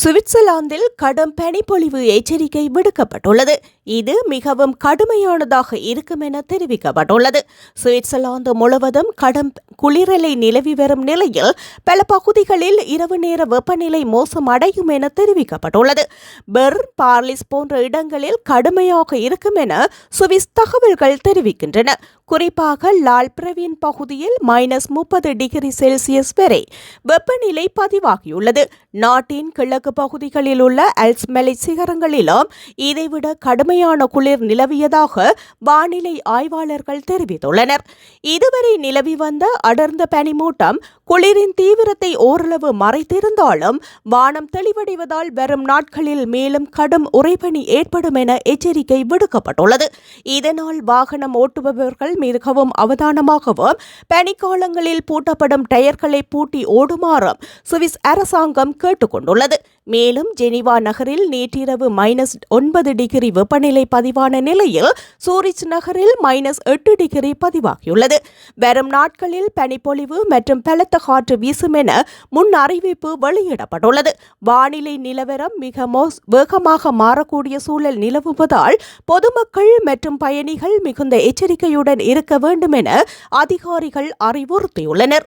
சுவிட்சர்லாந்தில் கடும் பனிப்பொழிவு எச்சரிக்கை விடுக்கப்பட்டுள்ளது. இது மிகவும் கடுமையானதாக இருக்கும் என தெரிவிக்கப்பட்டுள்ளது. சுவிட்சர்லாந்து முழுவதும் கடும் குளிரலை நிலவி வரும் நிலையில் பல பகுதிகளில் இரவு நேர வெப்பநிலை மோசமடையும் என தெரிவிக்கப்பட்டுள்ளது. பெர்ன், பார்லிஸ் போன்ற இடங்களில் கடுமையாக இருக்கும் என சுவிஸ் தகவல்கள் தெரிவிக்கின்றன. குறிப்பாக லால்பிரவின் பகுதியில் -30 டிகிரி செல்சியஸ் வரை வெப்பநிலை பதிவாகியுள்ளது. நாட்டின் கிழக்கு பகுதிகளில் உள்ள அல்ப்ஸ் மலை சிகரங்களிலும் இதைவிட கடுமையான குளிர் நிலவியதாக வானிலை ஆய்வாளர்கள் தெரிவித்துள்ளனர். இதுவரை நிலவி வந்த அடர்ந்த பனிமூட்டம் குளிரின் தீவிரத்தை ஓரளவு மறைத்திருந்தாலும் வானம் தெளிவடைவதால் வரும் நாட்களில் மேலும் கடும் உறைபனி ஏற்படும் என எச்சரிக்கை விடுக்கப்பட்டுள்ளது. இதனால் வாகனம் ஓட்டுபவர்கள் மிகவும் அவதானமாகவும் பனிக்காலங்களில் பூட்டப்படும் டயர்களை பூட்டி ஓடுமாறும் சுவிஸ் அரசாங்கம் கேட்டுக் கொண்டுள்ளது. மேலும் ஜெனீவா நகரில் நேற்றிரவு -9 டிகிரி வெப்பநிலை பதிவான நிலையில் சூரிச் நகரில் -8 டிகிரி பதிவாகியுள்ளது. வரும் நாட்களில் பனிப்பொழிவு மற்றும் பலத்த காற்று வீசும் என முன் அறிவிப்பு வெளியிடப்பட்டுள்ளது. வானிலை நிலவரம் மிக வேகமாக மாறக்கூடிய சூழல் நிலவுவதால் பொதுமக்கள் மற்றும் பயணிகள் மிகுந்த எச்சரிக்கையுடன் இருக்க வேண்டும் என அதிகாரிகள் அறிவுறுத்தியுள்ளனர்.